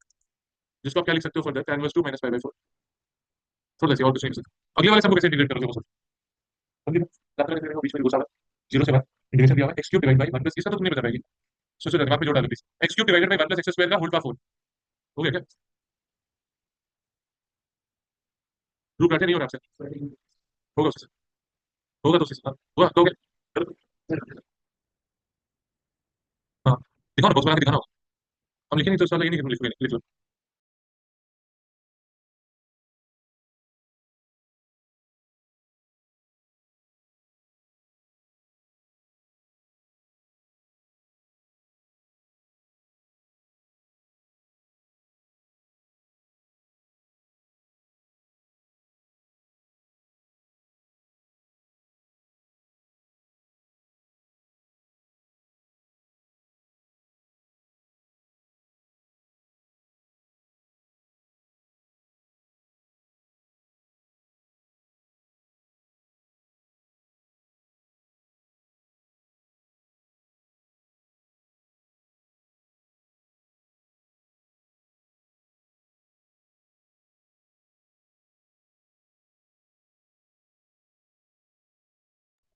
जिसको आप क्या लिख सकते हो further? tan inverse two minus pi by four. थोड़ा सा और कुछ नहीं लिख सकते। अगले वाले सबको कैसे इंटीग्रेट करोगे वो सब समझिए ना? बीच में घुसा हुआ 0 से 1 इंटीग्रेशन दिया हुआ x cube divide by 1 plus इसका तो तुमने बता पाएगी। सोचो दिमाग में जोड़ डालो please. X cube divided by 1 plus x square का होल पावर 4 हो गया क्या? प्रूव करते नहीं हो रहा आपसे? होगा उससे। होगा तो उससे हाँ, हुआ तो हो गया चलो। हाँ दिखाओ ना बॉक्स बना के दिखाना होगा। हम लिखेंगे तो साला ये नहीं कि तुम लिखोगे नहीं लिख लो।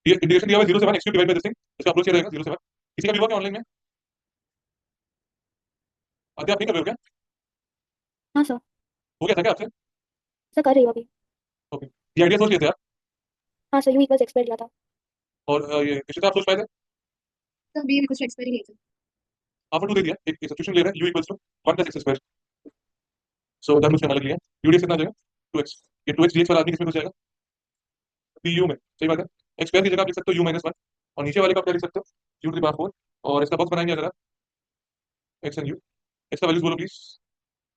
ये इंटीग्रेशन दिया हुआ 0 से 1 x cube divide by this thing इसका अप्रोच ये रहेगा 0 से 1 किसी का भी हुआ क्या ऑनलाइन में? आते आप नहीं कर रहे हो क्या? हाँ सर। हो गया था क्या आपसे? सर कर रही हो अभी। ओके ये आइडिया सोच लिए थे आप? हाँ sir, u equals x square लिया था। और ये इसी आप सोच पाए थे? Sir b equals x square ही है। आपने 2 दे दिया एक सब्स्टिट्यूशन ले रहे हैं u equals to 1 plus x square so that उसमें अलग लिया यूडीएक्स कितना आ जाएगा 2x ये 2x dx वाला आदमी किसमें घुस जाएगा pu में सही बात है एक्स स्क्वायर की जगह आप लिख सकते हो u माइनस 1 और नीचे वाले का आप क्या लिख सकते हो u टू द पावर 4 और इसका बॉक्स बनाएंगे अगर आप x एंड u x का वैल्यूज बोलो प्लीज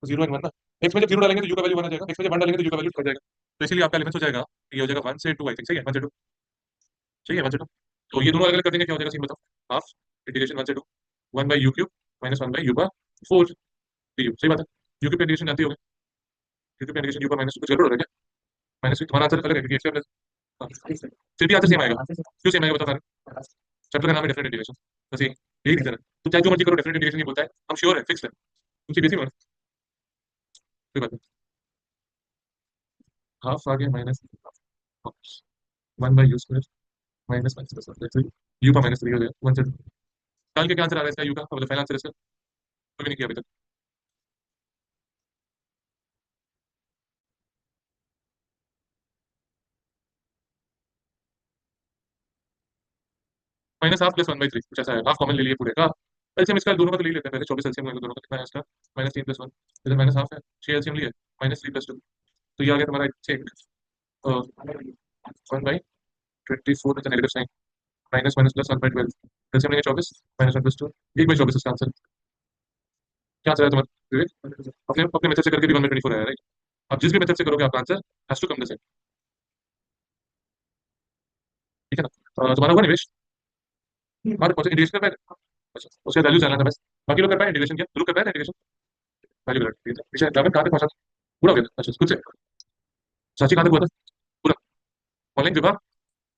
0 एंड 1 ना x में जब 0 डालेंगे तो u का वैल्यू 1 आ जाएगा x में जब 1 डालेंगे तो u का वैल्यू 2 आ जाएगा तो इसीलिए आपका एलिमेंट हो जाएगा ये हो जाएगा 1 से 2 आई थिंक सही है 1 से 2 सही है 1 से 2 तो ये दोनों अलग अलग कर देंगे क्या हो जाएगा सीन बताओ हाफ इंटीग्रेशन 1 से 2 1 by u cube minus 1 by you का 4 du सही बात है यू क्यूब इंटीग्रेशन जानती होगे यू क्यूब इंटीग्रेशन यू का माइनस कुछ गड़बड़ हो रहा है क्या माइनस तुम्हारा आंसर अलग है क्योंकि एक्स प्लस फिर भी आंसर सेम आएगा क्यों सेम आएगा बता सारे चैप्टर का नाम है डिफरेंट इंटीग्रेशन बस यही रीजन है तो चाहे जो मर्जी करो डिफरेंट इंटीग्रेशन नहीं बोलता है हम श्योर है फिक्स है तुम सीबीएसई में हो ना? कोई बात नहीं हाफ आ गया minus 1 by you square minus minus you का माइनस 3 हो जाएगा 1 से निकाल के क्या आंसर आ रहा है इसका यू का मतलब फाइनल आंसर इसका कोई भी नहीं किया अभी तक माइनस हाफ प्लस 1/3 कुछ ऐसा है हाफ कॉमन ले लिए पूरे का एलसीएम इसका दोनों का तो ले ही लेते हैं पहले 24 एलसीएम दोनों का कितना है इसका -3 + 1 इधर माइनस हाफ है 6 एलसीएम लिए -3 + 2 तो ये आ गया तुम्हारा 1/24 with negative sign minus minus plus 1/12 LCM लेंगे 24 -1 + 2 1/24 इसका आंसर क्या आंसर है तुम्हारा विवेक अपने अपने मेथड से करके भी 1/24 आया राइट आप जिस भी मेथड से करोगे आपका answer has to come the same ठीक है ना तुम्हारा हुआ निवेश हमारे कौन से इंटीग्रेशन कर पाए अच्छा उसका वैल्यू जानना था बस बाकी लोग कर पाए इंटीग्रेशन क्या लोग कर पाए इंटीग्रेशन वैल्यू करेक्ट ठीक है विषय 11 कहाँ तक पहुंचा पूरा हो गया अच्छा कुछ से साची कहाँ तक हुआ था पूरा ऑनलाइन विवाह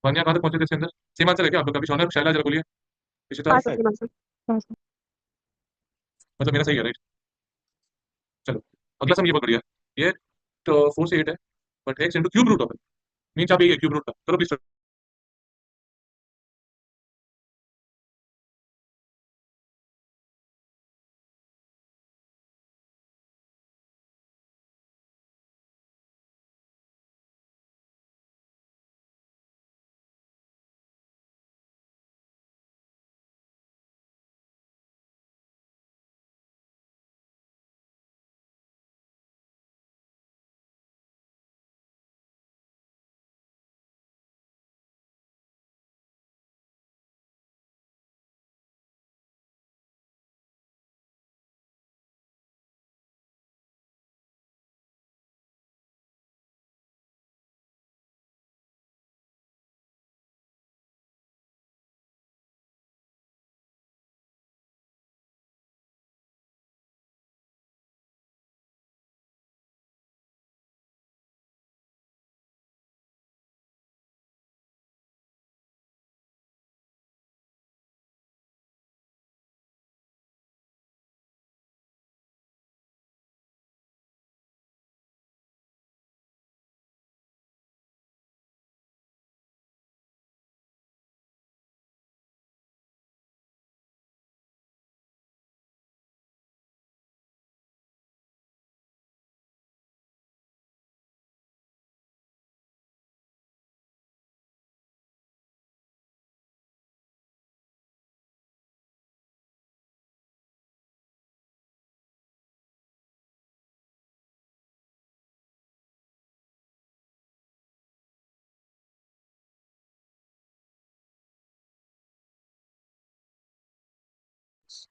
वानिया कहाँ तक पहुंचे थे इसके अंदर सेम आंसर है क्या आप लोग का भी शौनक शैला जरा बोलिए हाँ इशिता सर सेम आंसर। हाँ सर। मतलब मेरा सही है राइट चलो अगला सम ये बहुत बढ़िया ये तो 4 से 8 है but x into cube root of mean आप ये क्यूब रूट का करो प्लीज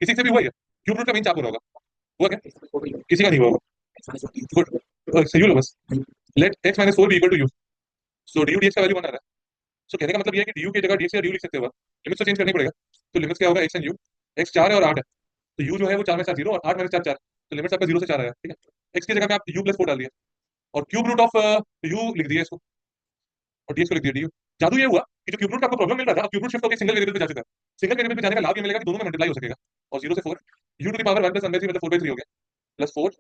किसी से भी हुआ है क्यूब रूट का मीन चाप हो रहा होगा, हुआ क्या? किसी का नहीं हुआ होगा। गुड, सही हो बस। Let x minus four b equal to u. So d u d x का वैल्यू 1 आ रहा है। सो कहने का मतलब ये है कि डी यू की जगह डी एक्स या डी यू लिख सकते हो। लिमिट तो चेंज करनी पड़ेगा। तो लिमिट्स क्या होगा, एक्स एंड यू। एक्स 4 है और 8 है, तो यू जो है वो 4 में 4 0 और 8 में 4 4, तो लिमिट्स आपका 0 से 4 आया, ठीक है। एक्स की जगह पे आप यू प्लस 4 डाल दिया और क्यूब रूट ऑफ यू लिख दिया इसको, और डीएक्स को लिख दिया डी यू। जादू ये हुआ कि जो क्यूब रूट का आपको प्रॉब्लम मिल रहा था, क्यूब रूट शिफ्ट होकर सिंगल वेरिएबल पे जा चुका है। सिंगल वेरिएबल पे जाने का लाभ ये मिलेगा कि दोनों में मल्टीप्लाई हो सकेगा। और 0 से 4 u to the power 1 plus 1/3 मतलब 4/3 हो गया, plus 4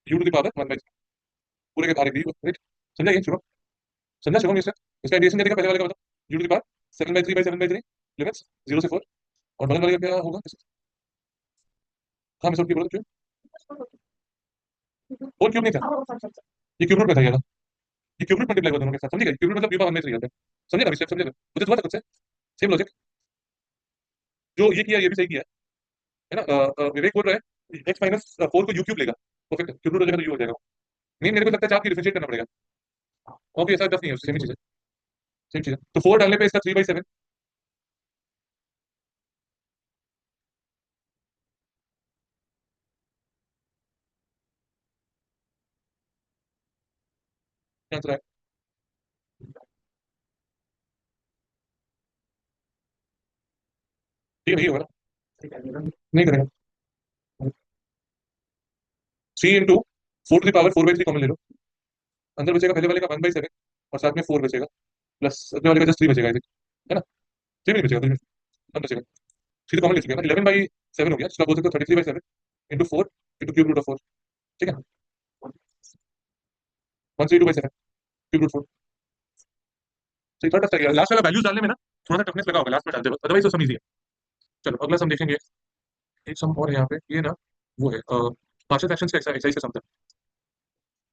u to the power 1/3 पूरे के बाहर दी, राइट। समझा ये शुरू, समझा शुरू इसका इसका एडिशन क्या देगा पहले वाले का, मतलब u to the power 7/3/7/3 limits 0 से 4, और बगल वाले का क्या होगा? हाँ मैं सब की बोल क्यों, और क्यूब नहीं था, ये क्यूब रूट में था ये वाला। ये क्यूब रूट मल्टीप्लाई हुआ दोनों के साथ, समझिएगा, क्यूब रूट मतलब यू पावर 1/3 आता है। समझेगा स्टेप, समझेगा मुझे थोड़ा सा खुद से सेम लॉजिक जो ये किया ये भी सही किया है ना। विवेक बोल रहा है एक्स माइनस 4 को यू क्यूब लेगा, परफेक्ट, क्यूब रूट हो जाएगा तो यू हो जाएगा। नहीं मेरे को लगता है चाप की डिफरेंशिएट करना पड़ेगा। ओके ऐसा टफ नहीं है, सेम ही चीज है, सेम चीज है। तो 4 डालने पे इसका 3/7 आंसर है, ठीक है, नहीं होगा ना, नहीं करेगा। 3 into 4 to the power 4/3 common ले लो, अंदर बचेगा पहले वाले का 1/7 और साथ में 4 बचेगा, प्लस अगले वाले का जस्ट 3 बचेगा, है ना। 3 नहीं बचेगा, 1 बचेगा। 3 तो कॉमन ले चुके हैं ना, 11/7 हो गया, इसका बोल सकते हो 33/7 into 4 into cube root of 4, ठीक है, 132/7 क्यूब रूट 4। सही, थोड़ा टफ था, लास्ट वाला वैल्यूज डालने में ना थोड़ा सा टफनेस लगा होगा लास्ट में डालते वक्त, अदरवाइज तो सब इजी है। चलो अगला सम देखेंगे। एक सम और है यहाँ पे, ये ना वो है पार्शियल फ्रैक्शंस का एक्सरसाइज का सम था,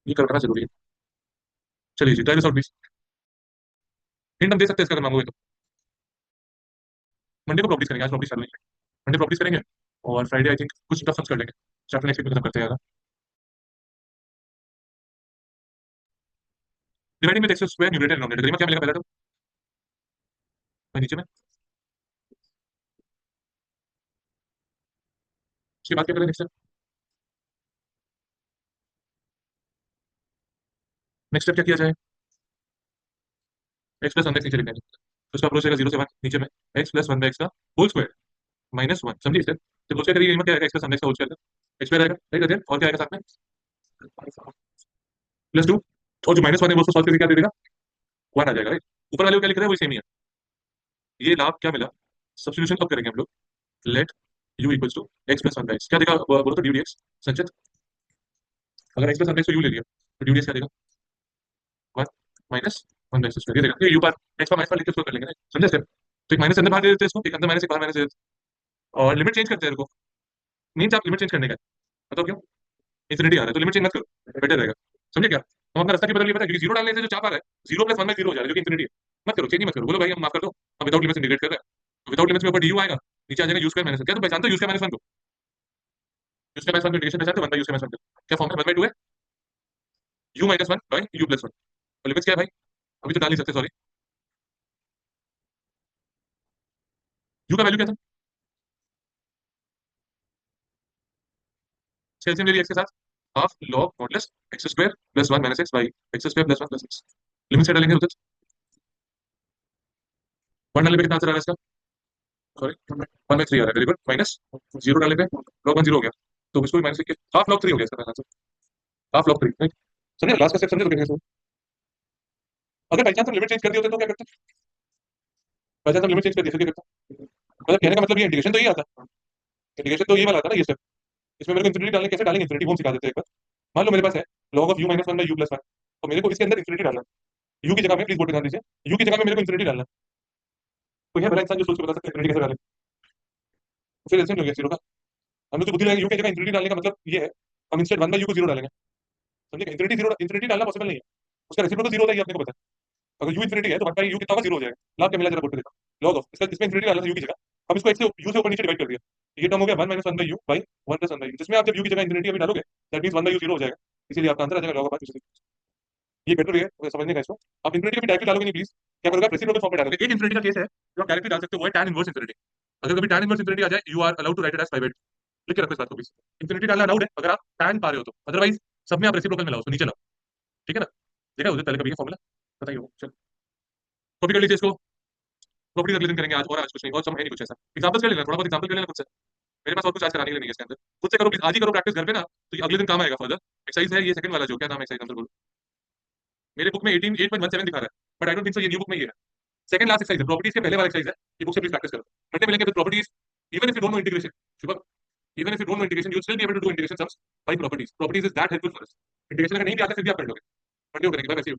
ये करना जरूरी है। चलिए जी, try this out please. Hint हम दे सकते हैं इसका अगर मांगोगे तो। मंडे को प्रॉपर्टीज करेंगे, आज प्रॉपर्टीज कर लेंगे, मंडे प्रॉपर्टीज करेंगे और फ्राइडे आई थिंक कुछ टफ सम्स कर लेंगे, चैप्टर नेक्स्ट वीक में खत्म करते हैं। Dividing with x square numerator denominator में क्या मिलेगा पहला टर्म, मैं नीचे में, उसके बाद क्या करें नेक्स्ट, नेक्स्ट स्टेप क्या किया जाए, एक्स प्लस वन एक्स नीचे लिखना है, तो उसका अप्रोच रहेगा 0 से 1 नीचे में, एक्स प्लस वन एक्स का होल स्क्वायर माइनस 1, समझिए स्टेप। जब होल स्क्वायर करिए क्या आएगा, एक्स प्लस वन एक्स का होल स्क्वायर एक्स स्क्वायर आएगा, राइट अजय, और क्या आएगा साथ में प्लस 2, और जो माइनस 1 है वो उसको सॉल्व करके क्या दे देगा, 1 आ जाएगा, राइट। ऊपर वाले को क्या लिख रहे हैं वही सेम ही है। ये लाभ क्या मिला, सब्स्टिट्यूशन कब करेंगे हम लोग, let u equals to x plus one x, क्या देगा बोलो तो डी डी एक्स संचित, अगर एक्स प्लस वन एक्स को यू ले लिया तो डी डी एक्स क्या देगा, 1 माइनस 1 एक्स स्क्वायर, ये देगा, ये यू पर एक्स पर माइनस पर लिख के उसको कर लेंगे, समझे स्टेप। तो एक माइनस अंदर बाहर दे देते हैं इसको, एक अंदर माइनस एक बाहर माइनस दे देते हैं, और लिमिट चेंज करते हैं इनको, मीन्स आप लिमिट चेंज करने का है। बताओ क्यों, इन्फिनिटी आ रहा है तो लिमिट चेंज मत करो, बेटर रहेगा, समझे क्या। हम अपना रास्ता की बदल लिया, पता है क्योंकि 0 डालने से जो चाप आ रहा है 0 प्लस 1/0 हो जा रहा है, जो कि इन्फिनिटी है। मत करो, चेंज ही मत करो, बोलो भाई हम माफ कर दो, हम विदाउट लिमिट्स इंटीग्रेट कर रहे हैं, विदाउट लिमिट्स में ऊपर डी आएगा, नीचे आ जाएगा यू स्क्वायर माइनस, क्या तुम पहचानते हो यू स्क्वायर माइनस 1 को, यू स्क्वायर माइनस 1 को इंटीग्रेशन पहचानते हो, 1 बाई यू स्क्वायर माइनस 1, क्या फॉर्म है, 1/2 है you minus 1 by you plus 1, और लिमिट्स क्या है भाई, अभी तो डाल नहीं सकते, सॉरी। यू का वैल्यू क्या था, एलसीएम ले लिया एक्स के साथ, half log modulus x square plus 1 minus x by x square plus 1 plus x, limit से डालेंगे उधर 1 डालने पे कितना आंसर आ रहा है इसका, सॉरी 1/3 आ रहा है, वेरी गुड, माइनस 0 डालने पे लॉग 1 0 हो गया, तो इसको भी माइनस करके हाफ लॉग 3 हो गया इसका आंसर, हाफ लॉग 3, राइट। समझे लास्ट का स्टेप, समझे तो कैसे, अगर बाई चांस हम लिमिट चेंज कर दिए होते तो क्या करते, बाई चांस हम लिमिट चेंज कर दिए फिर क्या करते, मतलब कहने का मतलब ये इंटीग्रेशन तो ये आता, इंटीग्रेशन तो ये वाला आता ना ये स्टेप, इसमें मेरे को इन्फिनिटी डालने कैसे डालेंगे, इन्फिनिटी वो हम सिखा देते हैं एक बार। मान लो मेरे पास है log of u minus 1 by you plus 1, तो मेरे को इसके अंदर इन्फिनिटी डालना है, u की जगह में प्लीज बोर्ड पे ध्यान दीजिए, u की जगह में मेरे को इन्फिनिटी डालना है। कोई है भला इंसान जो सोच के बता सकता है इन्फिनिटी कैसे डालें, तो फिर एलसीएम हो गया 0 का, हम लोग तो बुद्धि लगाएंगे, u की जगह इन्फिनिटी डालने का मतलब ये है हम इंस्टेड 1 बाई यू को 0 डालेंगे, समझिए, इन्फिनिटी 0 इन्फिनिटी डालना पॉसिबल नहीं है, उसका रेसिप्रोकल 0 होता है ये अपने को पता है, अगर u इन्फिनिटी है तो 1 बाई यू कितना होगा, 0 हो जाएगा, लाभ क्या मिला जरा बोर्ड पे देखो, log ऑफ इसका, इसमें इन्फिनिटी डालना था u की जगह, हम इसको x से u से ऊपर नीचे डिवाइड कर दिया, ये टर्म हो गया 1 minus 1 by you by 1 plus 1 by you, जिसमें आप जब u की जगह इन्फिनिटी अभी डालोगे दैट मींस 1 बाई यू 0 हो जाएगा, इसीलिए आपका आंसर आ जाएगा log ऑफ, ये बेटर वे है समझने का इसको। आप इन्फिनिटी भी डायरेक्टली डालोगे नहीं प्लीज, क्या करोगे, रेसिप्रोकल फॉर्म में डालोगे। एक इन्फिनिटी का केस है जो आप डायरेक्टली डाल सकते हो, वो है tan इनवर्स इन्फिनिटी, अगर कभी tan इनवर्स इन्फिनिटी आ जाए you are allowed to write it as 5/8, लिख के रखो इस बात को प्लीज। इंफिनिटी डालना अलाउड है अगर आप tan पा रहे हो तो, अदरवाइज सब में आप रेसिप्रोकल मिलाओ, उसको नीचे लाओ। ठीक है ना? देखा उधर पहले कभी फॉर्मूला बताइए वो, चलो कॉपी कर लीजिए इसको। प्रॉपर्टीज अगले दिन करेंगे, आज और आज कुछ नहीं, और सब है नहीं कुछ ऐसा। एग्जांपल्स कर लेना, थोड़ा बहुत एग्जांपल कर लेना खुद से। मेरे पास और कुछ आज कराने के लिए नहीं है इसके अंदर। खुद से करो प्लीज, आज ही करो प्रैक्टिस घर पे ना, तो ये अगले दिन काम आएगा फर्दर। एक्सरसाइज है ये सेकंड वाला, जो क्या नाम है एक्सरसाइज, आंसर बोलो। मेरे बुक में 18 8.17 दिखा रहा है, but I don't think so ये न्यू बुक में ये है। सेकंड लास्ट एक्सरसाइज है, प्रॉपर्टीज के पहले वाला एक्सरसाइज है। ये बुक से प्लीज प्रैक्टिस करो। मंडे मिलेंगे with properties. Even if you don't know integration, Shubh, even if you don't know integration you still be able to do integration sums by properties. Properties is that helpful for us. Integration अगर नहीं भी आता फिर भी आप कर लोगे। मंडे को करेंगे, बाय, वैसे ही।